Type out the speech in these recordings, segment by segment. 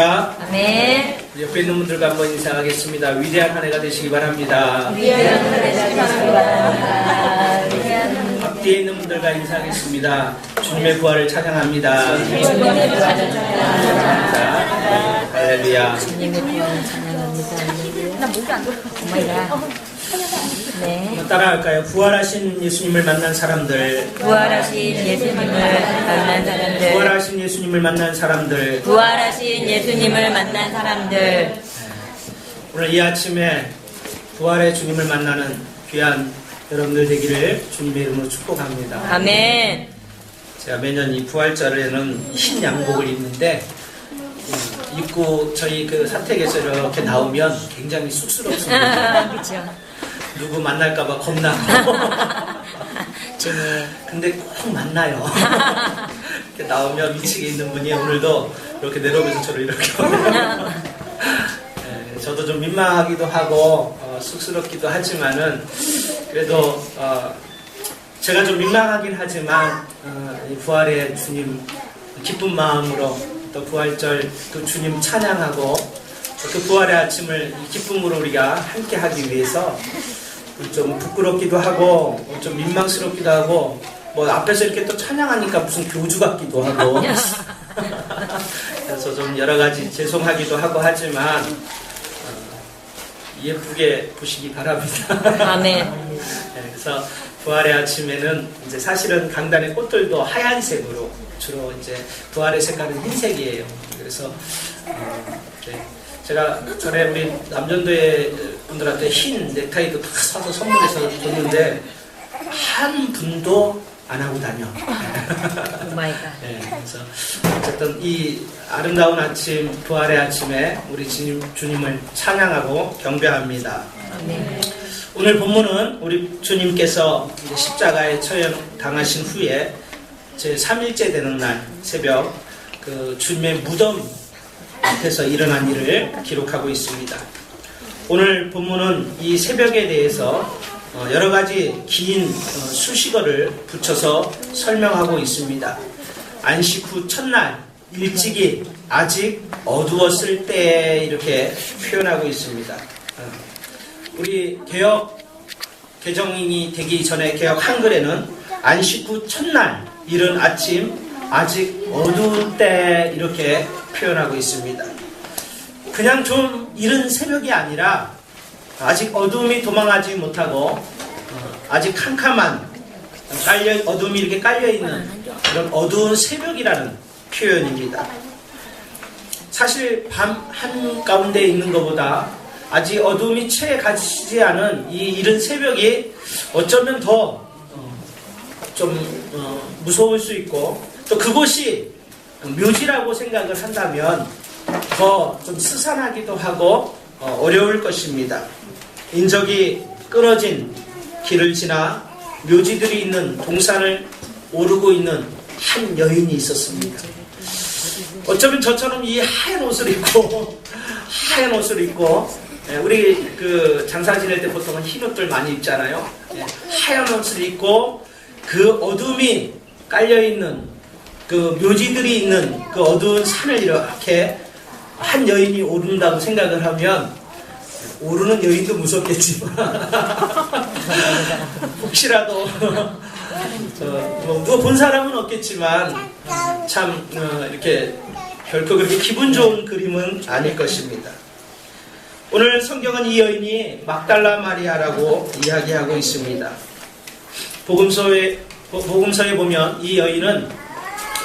아멘. 옆에 있는 분들과 한번 인사하겠습니다. 위대한 한 해가 되시기 바랍니다. 위대한 한 해가 되시기 바랍니다. 앞뒤에 있는 분들과 인사하겠습니다. 주님의 부활을 찬양합니다. 주님의 부활을 찬양합니다. 할렐루야. 주님의 부활을 찬양합니다. 나 목이 안 좋아. 오마이갓. 네. 한번 따라할까요? 부활하신 예수님을 만난 사람들. 부활하신 예수님을 만난 사람들. 부활하신 예수님을 만난 사람들. 부활하신 예수님을 만난 사람들. 오늘 이 아침에 부활의 주님을 만나는 귀한 여러분들 되기를 주님의 이름으로 축복합니다. 아멘. 제가 매년 이 부활절에는 흰 양복을 입는데 입고 저희 그 사택에서 이렇게 나오면 굉장히 쑥스럽습니다. 그렇죠. 누구 만날까봐 겁나고. 네. 근데 꼭 만나요. 이렇게 나오면 위층에 있는 분이 오늘도 이렇게 내려오면서 저를 이렇게 네, 저도 좀 민망하기도 하고 쑥스럽기도 하지만은 그래도 제가 좀 민망하긴 하지만 이 부활의 주님 기쁜 마음으로 또 부활절 그 주님 찬양하고 그 부활의 아침을 이 기쁨으로 우리가 함께 하기 위해서 좀 부끄럽기도 하고 좀 민망스럽기도 하고 뭐 앞에서 이렇게 또 찬양하니까 무슨 교주 같기도 하고 그래서 좀 여러 가지 죄송하기도 하고 하지만 예쁘게 보시기 바랍니다. 아멘. 네, 그래서 부활의 아침에는 이제 사실은 강단의 꽃들도 하얀색으로 주로 이제 부활의 색깔은 흰색이에요. 그래서 네. 제가 전에 우리 남전도의 분들한테 흰 넥타이도 다 사서 선물해서 줬는데 한 분도 안 하고 다녀. 오마이갓. 네, 그래서 어쨌든 이 아름다운 아침, 부활의 아침에 우리 주님을 찬양하고 경배합니다. 아멘. 오늘 본문은 우리 주님께서 이제 십자가에 처형 당하신 후에 제 3일째 되는 날 새벽 그 주님의 무덤 앞에서 일어난 일을 기록하고 있습니다. 오늘 본문은 이 새벽에 대해서 여러 가지 긴 수식어를 붙여서 설명하고 있습니다. 안식 후 첫날 일찍이 아직 어두웠을 때 이렇게 표현하고 있습니다. 우리 개혁 개정이 되기 전에 개혁 한글에는 안식 후 첫날 이른 아침 아직 어두울 때 이렇게 표현하고 있습니다. 그냥 좀 이른 새벽이 아니라 아직 어둠이 도망하지 못하고 아직 캄캄한 어둠이 이렇게 깔려있는 그런 어두운 새벽이라는 표현입니다. 사실 밤 한가운데 있는 것보다 아직 어둠이 채 가시지 않은 이 이른 새벽이 어쩌면 더 좀 무서울 수 있고 또 그곳이 묘지라고 생각을 한다면 더 좀 스산하기도 하고 어려울 것입니다. 인적이 끊어진 길을 지나 묘지들이 있는 동산을 오르고 있는 한 여인이 있었습니다. 어쩌면 저처럼 이 하얀 옷을 입고 우리 그 장사 지낼 때 보통은 흰 옷들 많이 입잖아요. 하얀 옷을 입고 그 어둠이 깔려있는 그 묘지들이 있는 그 어두운 산을 이렇게 한 여인이 오른다고 생각을 하면 오르는 여인도 무섭겠지만 혹시라도 누가 본 사람은 없겠지만 참 이렇게 결코 그렇게 기분 좋은 그림은 아닐 것입니다. 오늘 성경은 이 여인이 막달라 마리아라고 이야기하고 있습니다. 복음서에 보면 이 여인은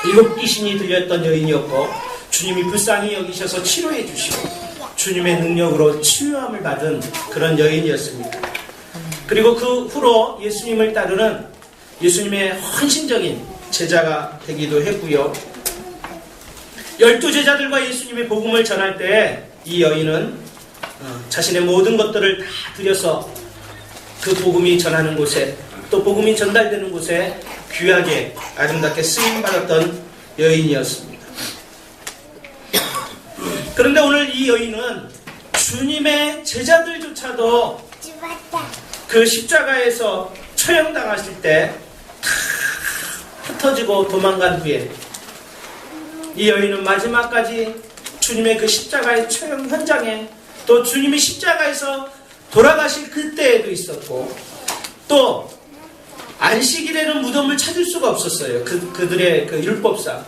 7 귀신이 들렸던 여인이었고 주님이 불쌍히 여기셔서 치료해 주시고 주님의 능력으로 치유함을 받은 그런 여인이었습니다. 그리고 그 후로 예수님을 따르는 예수님의 헌신적인 제자가 되기도 했고요. 12제자들과 예수님의 복음을 전할 때 이 여인은 자신의 모든 것들을 다 들여서 그 복음이 전하는 곳에 또 복음이 전달되는 곳에 귀하게 아름답게 쓰임받았던 여인이었습니다. 그런데 오늘 이 여인은 주님의 제자들조차도 그 십자가에서 처형당하실 때 다 흩어지고 도망간 후에 이 여인은 마지막까지 주님의 그 십자가의 처형 현장에, 또 주님이 십자가에서 돌아가실 그때에도 있었고, 또 안식일에는 무덤을 찾을 수가 없었어요. 그들의 그 율법상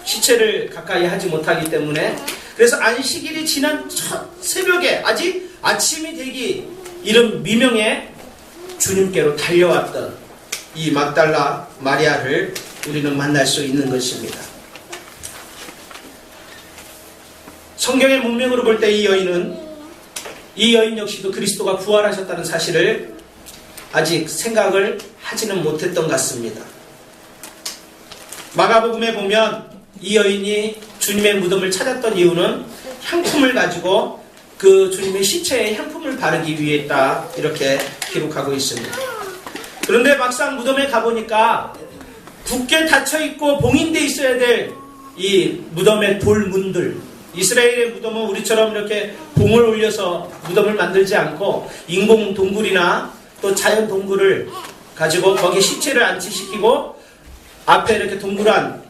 시체를 가까이 하지 못하기 때문에. 그래서 안식일이 지난 첫 새벽에, 아직 아침이 되기 이른 미명에 주님께로 달려왔던 이 막달라 마리아를 우리는 만날 수 있는 것입니다. 성경의 문맥으로 볼 때 이 여인 역시도 그리스도가 부활하셨다는 사실을 아직 생각을 하지는 못했던 것 같습니다. 마가복음에 보면 이 여인이 주님의 무덤을 찾았던 이유는 향품을 가지고 그 주님의 시체에 향품을 바르기 위해다, 이렇게 기록하고 있습니다. 그런데 막상 무덤에 가보니까 굳게 닫혀있고 봉인되어 있어야 될 이 무덤의 돌문들, 이스라엘의 무덤은 우리처럼 이렇게 봉을 올려서 무덤을 만들지 않고 인공 동굴이나 또 자연 동굴을 가지고 거기 시체를 안치시키고 앞에 이렇게 동그란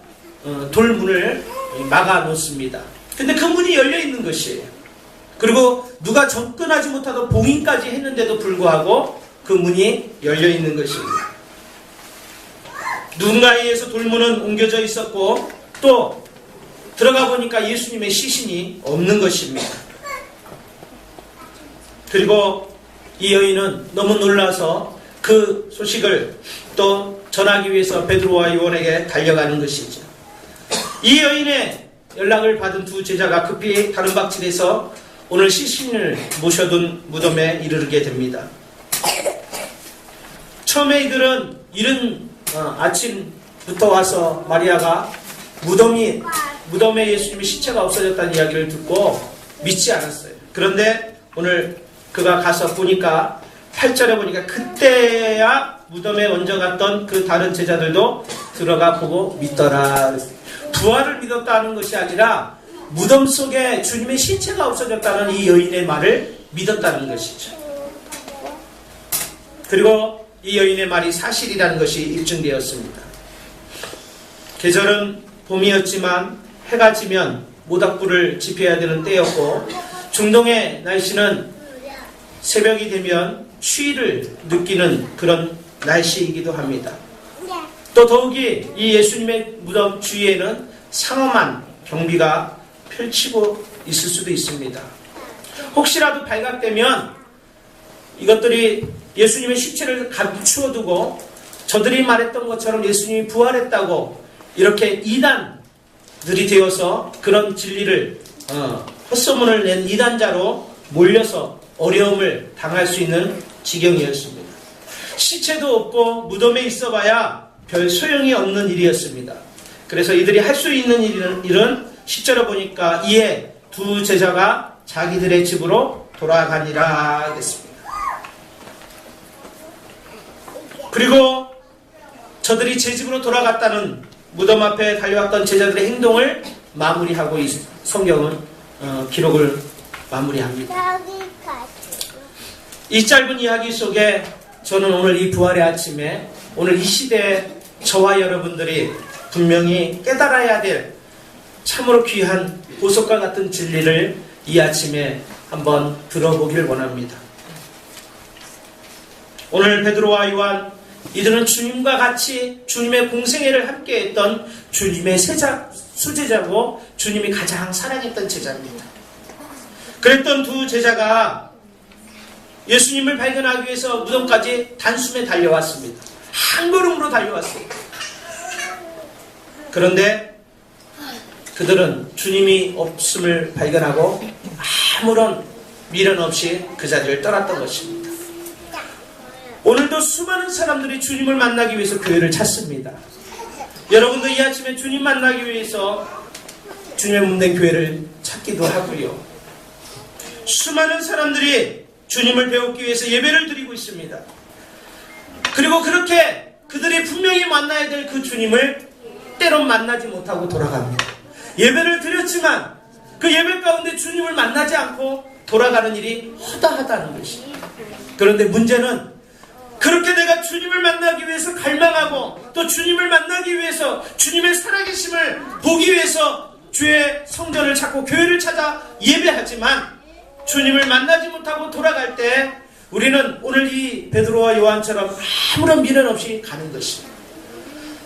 돌문을 막아 놓습니다. 근데 그 문이 열려 있는 것이에요. 그리고 누가 접근하지 못하고 봉인까지 했는데도 불구하고 그 문이 열려 있는 것입니다. 누군가에 의해서 돌문은 옮겨져 있었고, 또 들어가 보니까 예수님의 시신이 없는 것입니다. 그리고 이 여인은 너무 놀라서 그 소식을 또 전하기 위해서 베드로와 요한에게 달려가는 것이죠. 이 여인의 연락을 받은 두 제자가 급히 다른 박질에서 오늘 시신을 모셔둔 무덤에 이르게 됩니다. 처음에 이들은 이른 아침부터 와서 마리아가 무덤에 예수님의 시체가 없어졌다는 이야기를 듣고 믿지 않았어요. 그런데 오늘 그가 가서 보니까 8절에 보니까 그때야 무덤에 먼저 갔던 그 다른 제자들도 들어가 보고 믿더라. 부활을 믿었다는 것이 아니라 무덤 속에 주님의 시체가 없어졌다는 이 여인의 말을 믿었다는 것이죠. 그리고 이 여인의 말이 사실이라는 것이 입증되었습니다. 계절은 봄이었지만 해가 지면 모닥불을 지펴야 되는 때였고, 중동의 날씨는 새벽이 되면 추위를 느끼는 그런 날씨이기도 합니다. 또 더욱이 이 예수님의 무덤 주위에는 상엄한 경비가 펼치고 있을 수도 있습니다. 혹시라도 발각되면 이것들이 예수님의 시체를 감추어두고 저들이 말했던 것처럼 예수님이 부활했다고 이렇게 이단들이 되어서 그런 진리를 헛소문을 낸 이단자로 몰려서 어려움을 당할 수 있는 지경이었습니다. 시체도 없고 무덤에 있어봐야 별 소용이 없는 일이었습니다. 그래서 이들이 할 수 있는 일은 10절에 보니까 이에 두 제자가 자기들의 집으로 돌아가니라 하겠습니다. 그리고 저들이 제 집으로 돌아갔다는 무덤 앞에 달려왔던 제자들의 행동을 마무리하고 성경은 기록을 마무리합니다. 이 짧은 이야기 속에 저는 오늘 이 부활의 아침에 오늘 이 시대에 저와 여러분들이 분명히 깨달아야 될 참으로 귀한 보석과 같은 진리를 이 아침에 한번 들어보길 원합니다. 오늘 베드로와 요한, 이들은 주님과 같이 주님의 공생애를 함께했던 주님의 수제자고 주님이 가장 사랑했던 제자입니다. 그랬던 두 제자가 예수님을 발견하기 위해서 무덤까지 단숨에 달려왔습니다. 한 걸음으로 달려왔어요. 그런데 그들은 주님이 없음을 발견하고 아무런 미련 없이 그 자리를 떠났던 것입니다. 오늘도 수많은 사람들이 주님을 만나기 위해서 교회를 찾습니다. 여러분도 이 아침에 주님 만나기 위해서 주님의 몸된 교회를 찾기도 하고요. 수많은 사람들이 주님을 배우기 위해서 예배를 드리고 있습니다. 그리고 그렇게 그들이 분명히 만나야 될 그 주님을 때론 만나지 못하고 돌아갑니다. 예배를 드렸지만 그 예배 가운데 주님을 만나지 않고 돌아가는 일이 허다하다는 것입니다. 그런데 문제는 그렇게 내가 주님을 만나기 위해서 갈망하고 또 주님을 만나기 위해서 주님의 살아계심을 보기 위해서 주의 성전을 찾고 교회를 찾아 예배하지만 주님을 만나지 못하고 돌아갈 때 우리는 오늘 이 베드로와 요한처럼 아무런 미련 없이 가는 것입니다.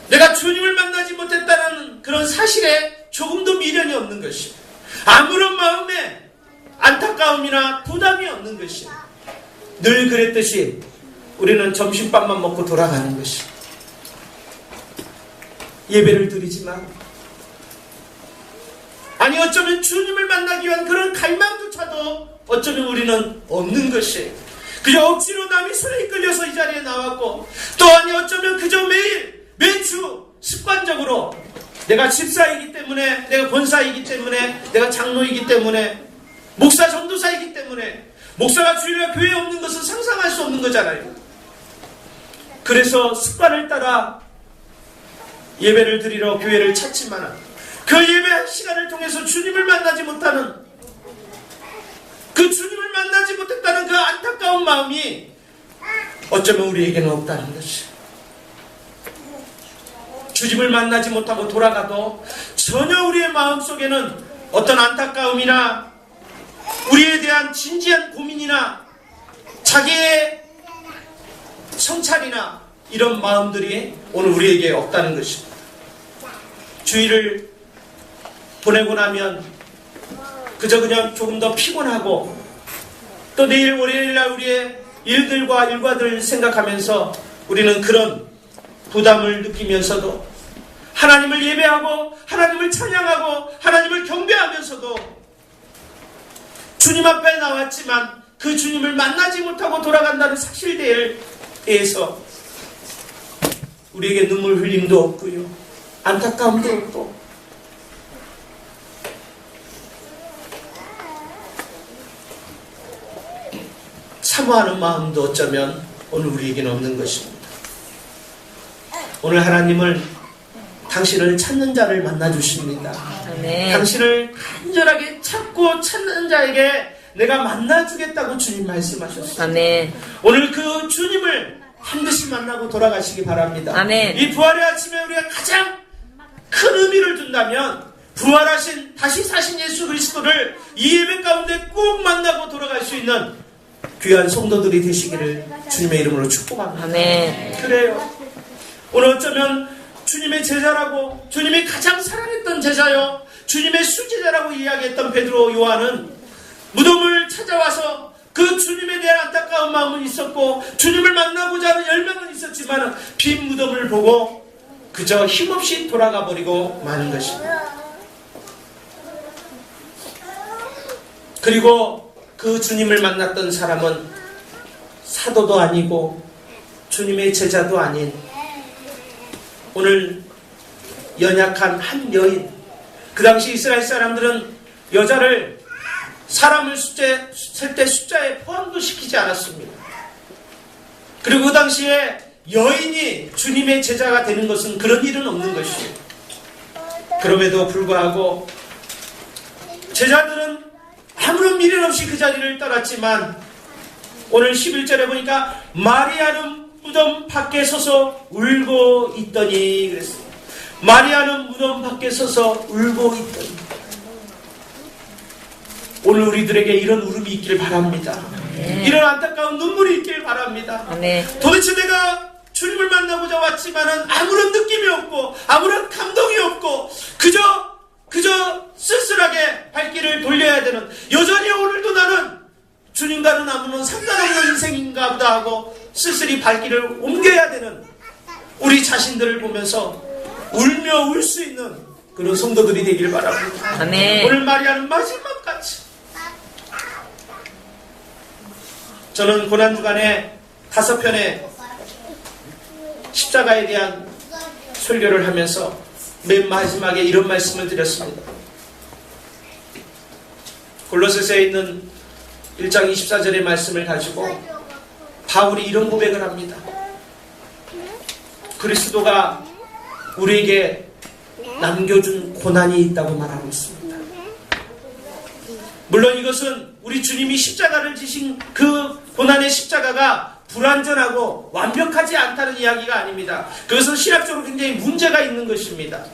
내가 주님을 만나지 못했다는 그런 사실에 조금도 미련이 없는 것입니다. 아무런 마음에 안타까움이나 부담이 없는 것입니다. 늘 그랬듯이 우리는 점심밥만 먹고 돌아가는 것입니다. 예배를 드리지만 아니 어쩌면 주님을 만나기 위한 그런 갈망조차도 어쩌면 우리는 없는 것이에요. 그저 억지로 남의 손에 이끌려서 이 자리에 나왔고 또 아니 어쩌면 그저 매주 습관적으로 내가 집사이기 때문에 내가 권사이기 때문에 내가 장로이기 때문에 목사 전도사이기 때문에 목사가 주일날 교회에 없는 것은 상상할 수 없는 거잖아요. 그래서 습관을 따라 예배를 드리러 교회를 찾지만 그 예배 시간을 통해서 주님을 만나지 못하는 그 주님을 만나지 못했다는 그 안타까운 마음이 어쩌면 우리에게는 없다는 것이. 주님을 만나지 못하고 돌아가도 전혀 우리의 마음속에는 어떤 안타까움이나 우리에 대한 진지한 고민이나 자기의 성찰이나 이런 마음들이 오늘 우리에게 없다는 것입니다. 주일을 보내고 나면 그저 그냥 조금 더 피곤하고 또 내일 월요일날 우리의 일들과 일과들을 생각하면서 우리는 그런 부담을 느끼면서도 하나님을 예배하고 하나님을 찬양하고 하나님을 경배하면서도 주님 앞에 나왔지만 그 주님을 만나지 못하고 돌아간다는 사실에 대해서 우리에게 눈물 흘림도 없고요, 안타까움도 없고 사모하는 마음도 어쩌면 오늘 우리에게는 없는 것입니다. 오늘 하나님을 당신을 찾는 자를 만나주십니다. 아멘. 당신을 간절하게 찾고 찾는 자에게 내가 만나주겠다고 주님 말씀하셨습니다. 아멘. 오늘 그 주님을 반드시 만나고 돌아가시기 바랍니다. 아멘. 이 부활의 아침에 우리가 가장 큰 의미를 둔다면 부활하신 다시 사신 예수 그리스도를 이 예배 가운데 꼭 만나고 돌아갈 수 있는 귀한 성도들이 되시기를 주님의 이름으로 축복합니다. 아멘. 그래요. 오늘 어쩌면 주님의 제자라고 주님이 가장 사랑했던 제자요 주님의 수제자라고 이야기했던 베드로 요한은 무덤을 찾아와서 그 주님에 대한 안타까운 마음은 있었고 주님을 만나고자 하는 열망은 있었지만 빈 무덤을 보고 그저 힘없이 돌아가 버리고 마는 것입니다. 그리고 그 주님을 만났던 사람은 사도도 아니고 주님의 제자도 아닌 오늘 연약한 한 여인. 그 당시 이스라엘 사람들은 여자를 사람을 셀 때 숫자에 포함도 시키지 않았습니다. 그리고 그 당시에 여인이 주님의 제자가 되는 것은 그런 일은 없는 것이에요. 그럼에도 불구하고 제자들은 아무런 미련 없이 그 자리를 떠났지만 오늘 11절에 보니까 마리아는 무덤 밖에 서서 울고 있더니 그랬습니다. 마리아는 무덤 밖에 서서 울고 있더니. 오늘 우리들에게 이런 울음이 있길 바랍니다. 네. 이런 안타까운 눈물이 있길 바랍니다. 네. 도대체 내가 주님을 만나고자 왔지만은 아무런 느낌이 없고 아무런 감동이 없고 그저 쓸쓸하게 발길을 돌려야 되는, 여전히 오늘도 나는 주님과는 아무런 상관없는 인생인가 보다 하고 쓸쓸히 발길을 옮겨야 되는 우리 자신들을 보면서 울며 울 수 있는 그런 성도들이 되길 바랍니다. 아멘. 오늘 마리아는 마지막까지. 저는 고난주간에 5편의 십자가에 대한 설교를 하면서 맨 마지막에 이런 말씀을 드렸습니다. 골로새서에 있는 1장 24절의 말씀을 가지고 바울이 이런 고백을 합니다. 그리스도가 우리에게 남겨준 고난이 있다고 말하고 있습니다. 물론 이것은 우리 주님이 십자가를 지신 그 고난의 십자가가 불완전하고 완벽하지 않다는 이야기가 아닙니다. 그것은 신학적으로 굉장히 문제가 있는 것입니다.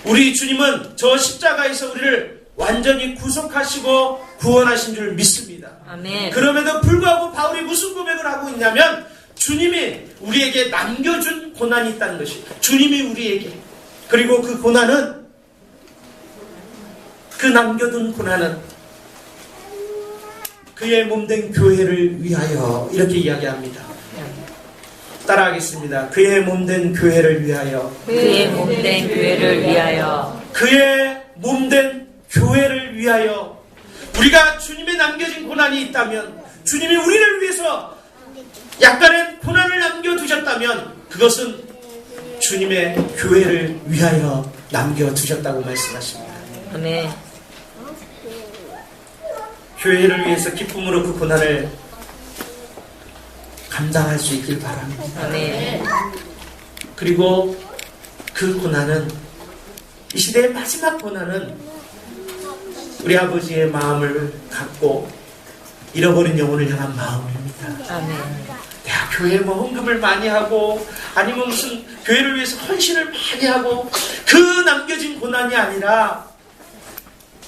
우리 주님은 저 십자가에서 우리를 완전히 구속하시고 구원하신 줄 믿습니다. 아멘. 그럼에도 불구하고 바울이 무슨 고백을 하고 있냐면 주님이 우리에게 남겨준 고난이 있다는 것이, 주님이 우리에게, 그리고 그 고난은, 그 남겨둔 고난은 그의 몸된 교회를 위하여, 이렇게 이야기합니다. 따라하겠습니다. 그의 몸된 교회를 위하여. 그의 몸된 교회를 위하여. 그의 몸된 교회를 위하여. 우리가 주님의 남겨진 고난이 있다면, 주님이 우리를 위해서 약간의 고난을 남겨두셨다면 그것은 주님의 교회를 위하여 남겨두셨다고 말씀하십니다. 아멘. 교회를 위해서 기쁨으로 그 고난을 감당할 수 있길 바랍니다. 아멘. 그리고 그 고난은, 이 시대의 마지막 고난은 우리 아버지의 마음을 갖고 잃어버린 영혼을 향한 마음입니다. 아멘. 내가 교회에 뭐 헌금을 많이 하고 아니면 무슨 교회를 위해서 헌신을 많이 하고 그 남겨진 고난이 아니라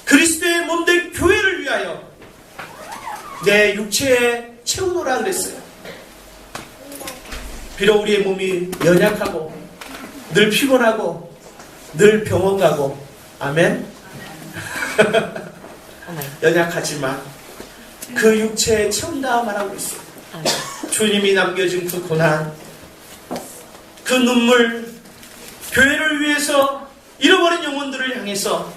그리스도의 몸된 교회를 위하여 내 육체에 채우노라 그랬어요. 비록 우리의 몸이 연약하고 늘 피곤하고 늘 병원 가고, 아멘. 연약하지만 그 육체에 채운다 말하고 있어요. 주님이 남겨진 그 고난, 그 눈물, 교회를 위해서 잃어버린 영혼들을 향해서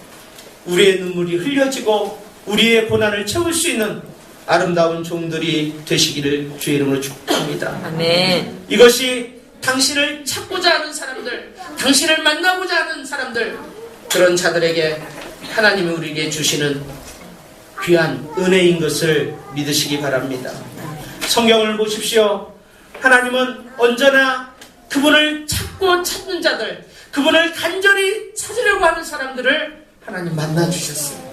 우리의 눈물이 흘려지고 우리의 고난을 채울 수 있는 아름다운 종들이 되시기를 주의 이름으로 축복합니다. 아멘. 이것이 당신을 찾고자 하는 사람들, 당신을 만나고자 하는 사람들, 그런 자들에게 하나님이 우리에게 주시는 귀한 은혜인 것을 믿으시기 바랍니다. 성경을 보십시오. 하나님은 언제나 그분을 찾고 찾는 자들, 그분을 간절히 찾으려고 하는 사람들을 하나님 만나주셨어요.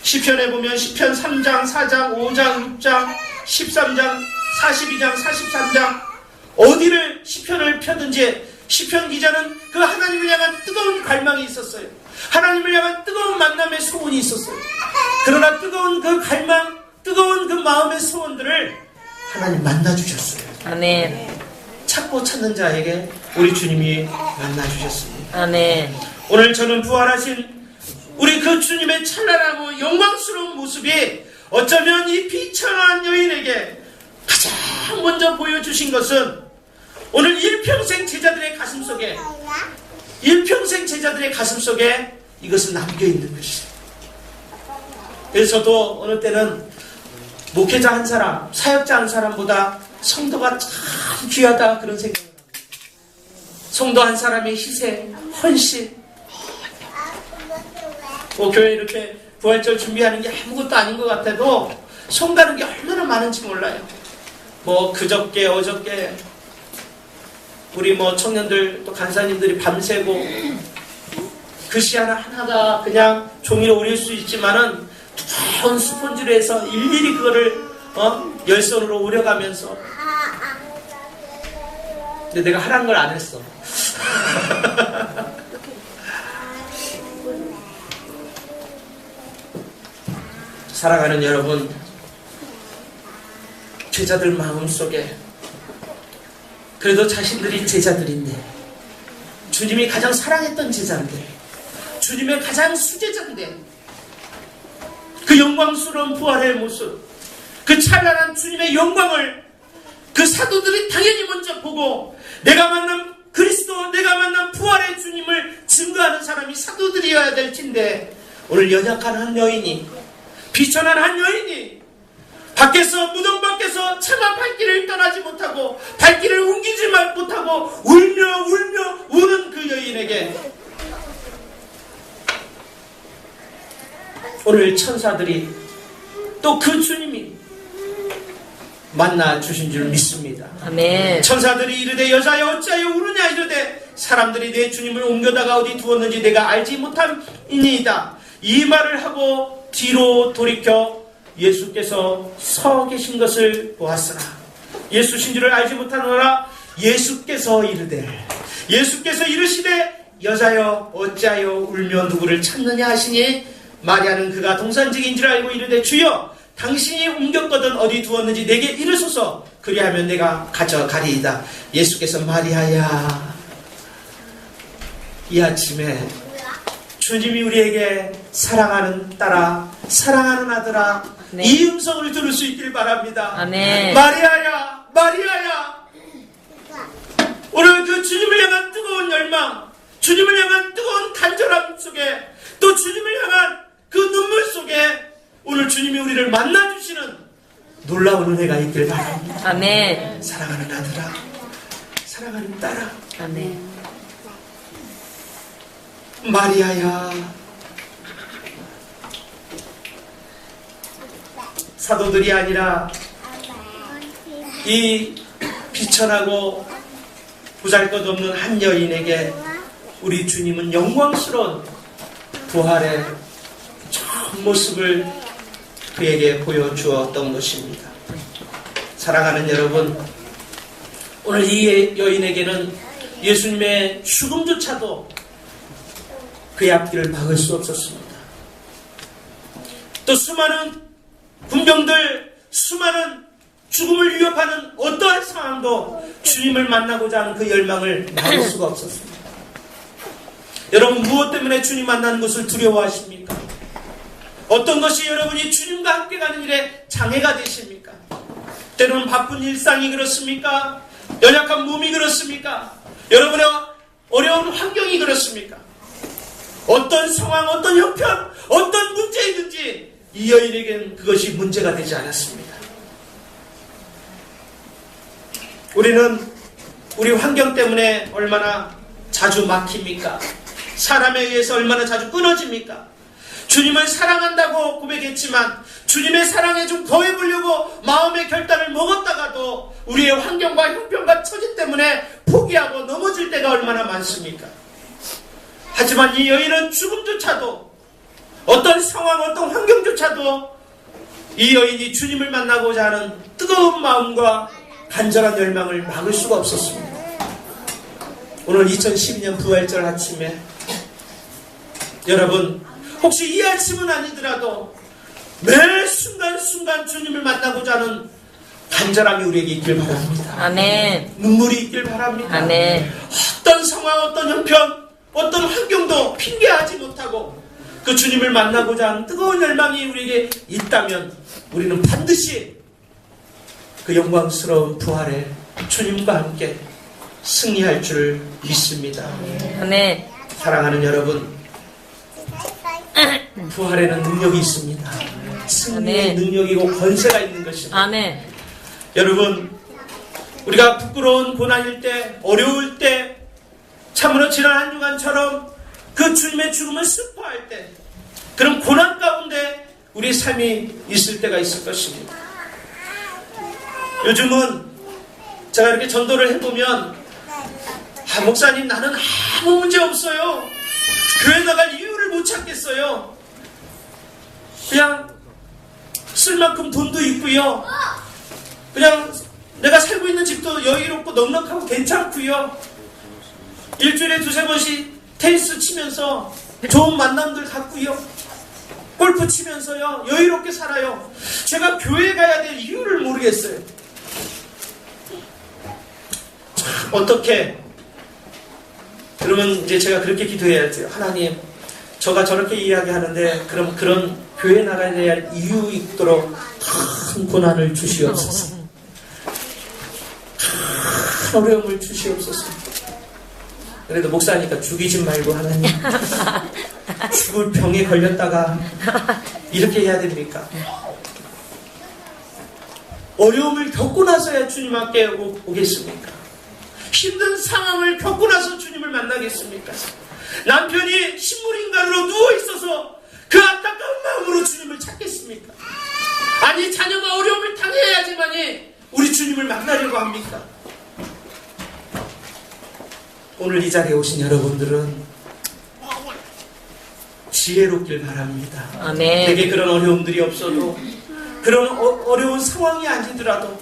시편에 보면 시편 3장, 4장, 5장, 6장, 13장, 42장, 43장, 어디를 시편을 펴든지 시편 기자는 그 하나님을 향한 뜨거운 갈망이 있었어요. 하나님을 향한 뜨거운 만남의 소원이 있었어요. 그러나 뜨거운 그 갈망, 뜨거운 그 마음의 소원들을 하나님 만나주셨어요. 아멘. 찾고 찾는 자에게 우리 주님이 만나주셨습니다. 아멘. 오늘 저는 부활하신 우리 그 주님의 찬란하고 영광스러운 모습이 어쩌면 이 비천한 여인에게 가장 먼저 보여주신 것은 오늘 일평생 제자들의 가슴 속에, 일평생 제자들의 가슴 속에 이것은 남겨있는 것이에요. 그래서 저도 어느 때는 목회자 한 사람, 사역자 한 사람보다 성도가 참 귀하다, 그런 생각을 합니다. 성도 한 사람의 희생, 헌신, 교회 이렇게 부활절 준비하는 게 아무것도 아닌 것 같아도 성가는 게 얼마나 많은지 몰라요. 그저께 어저께 우리 청년들 또 간사님들이 밤새고 글씨 하나가 그냥 종이로 오릴 수 있지만은 두꺼운 스펀지로 해서 일일이 그거를 열선으로 오려가면서, 근데 내가 하라는 걸 안 했어. 사랑하는 여러분, 제자들 마음속에 그래도 자신들이 제자들인데, 주님이 가장 사랑했던 제자인데, 주님의 가장 수제자인데, 그 영광스러운 부활의 모습, 그 찬란한 주님의 영광을 그 사도들이 당연히 먼저 보고, 내가 만난 그리스도, 내가 만난 부활의 주님을 증거하는 사람이 사도들이어야 될 텐데, 오늘 연약한 한 여인이, 비천한 한 여인이 밖에서, 무덤 밖에서 차마 발길을 떠나지 못하고 발길을 옮기지 못하고 울며 우는 그 여인에게 오늘 천사들이 또 그 주님이 만나 주신 줄 믿습니다. 아멘. 천사들이 이르되 여자여 어찌하여 우느냐 이르되 사람들이 내 주님을 옮겨다가 어디 두었는지 내가 알지 못함이니이다. 이 말을 하고 뒤로 돌이켜 예수께서 서 계신 것을 보았으나 예수신 줄을 알지 못하노라. 예수께서 이르시되 여자여 어찌하여 울며 누구를 찾느냐 하시니 마리아는 그가 동산직인 줄 알고 이르되 주여 당신이 옮겼거든 어디 두었는지 내게 이르소서 그리하면 내가 가져가리이다. 예수께서 마리아야, 이 아침에 주님이 우리에게 사랑하는 딸아, 사랑하는 아들아, 네. 이 음성을 들을 수 있길 바랍니다. 아멘. 마리아야, 마리아야. 오늘 그 주님을 향한 뜨거운 열망, 주님을 향한 뜨거운 간절함 속에, 또 주님을 향한 그 눈물 속에 오늘 주님이 우리를 만나주시는 놀라운 은혜가 있길 바랍니다. 아멘. 사랑하는 아들아, 사랑하는 딸아, 아멘. 마리아야. 사도들이 아니라 이 비천하고 보잘것없는 한 여인에게 우리 주님은 영광스러운 부활의 전 모습을 그에게 보여주었던 것입니다. 사랑하는 여러분, 오늘 이 여인에게는 예수님의 죽음조차도 그의 앞길을 막을 수 없었습니다. 또 수많은 군병들, 수많은 죽음을 위협하는 어떠한 상황도 주님을 만나고자 하는 그 열망을 막을 수가 없었습니다. 여러분, 무엇 때문에 주님 만나는 것을 두려워하십니까? 어떤 것이 여러분이 주님과 함께 가는 일에 장애가 되십니까? 때로는 바쁜 일상이 그렇습니까? 연약한 몸이 그렇습니까? 여러분의 어려운 환경이 그렇습니까? 어떤 상황, 어떤 형편, 어떤 문제이든지 이 여인에게는 그것이 문제가 되지 않았습니다. 우리는 우리 환경 때문에 얼마나 자주 막힙니까? 사람에 의해서 얼마나 자주 끊어집니까? 주님을 사랑한다고 고백했지만 주님의 사랑에 좀 더해보려고 마음의 결단을 먹었다가도 우리의 환경과 형편과 처지 때문에 포기하고 넘어질 때가 얼마나 많습니까? 하지만 이 여인은 죽음조차도, 어떤 상황, 어떤 환경조차도 이 여인이 주님을 만나고자 하는 뜨거운 마음과 간절한 열망을 막을 수가 없었습니다. 오늘 2012년 부활절 아침에 여러분, 혹시 이 아침은 아니더라도 매 순간순간 주님을 만나고자 하는 간절함이 우리에게 있길 바랍니다. 아멘. 눈물이 있길 바랍니다. 아멘. 어떤 상황, 어떤 형편, 어떤 환경도 핑계하지 못하고 그 주님을 만나고자 하는 뜨거운 열망이 우리에게 있다면 우리는 반드시 그 영광스러운 부활에 주님과 함께 승리할 줄 믿습니다. 아멘. 사랑하는 여러분, 부활에는 능력이 있습니다. 승리의 아멘. 능력이고 권세가 있는 것입니다. 아멘. 여러분, 우리가 부끄러운 고난일 때, 어려울 때, 참으로 지난 한 주간처럼 그 주님의 죽음을 슬퍼할 때, 그런 고난 가운데 우리의 삶이 있을 때가 있을 것입니다. 요즘은 제가 이렇게 전도를 해보면, 목사님, 나는 아무 문제 없어요. 교회 나갈 이유를 못 찾겠어요. 그냥 쓸 만큼 돈도 있고요. 그냥 내가 살고 있는 집도 여유롭고 넉넉하고 괜찮고요. 일주일에 두세 번씩 테니스 치면서 좋은 만남들 갖고요. 골프 치면서요. 여유롭게 살아요. 제가 교회 가야 될 이유를 모르겠어요. 어떻게? 그러면 이제 제가 그렇게 기도해야 돼요. 하나님, 저가 저렇게 이야기하는데 그럼 그런 교회 나가야 될 이유 있도록 큰 고난을 주시옵소서. 큰 어려움을 주시옵소서. 그래도 목사니까 죽이지 말고 하나님, 죽을 병에 걸렸다가 이렇게 해야 됩니까? 어려움을 겪고 나서야 주님 앞에 오겠습니까? 힘든 상황을 겪고 나서 주님을 만나겠습니까? 남편이 식물인간으로 누워있어서 그 안타까운 마음으로 주님을 찾겠습니까? 아니, 자녀가 어려움을 당해야지만이 우리 주님을 만나려고 합니까? 오늘 이 자리에 오신 여러분들은 지혜롭길 바랍니다. 아멘. 내게 그런 어려움들이 없어도, 그런 어려운 상황이 아니더라도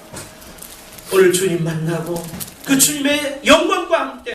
오늘 주님 만나고 그 주님의 영광과 함께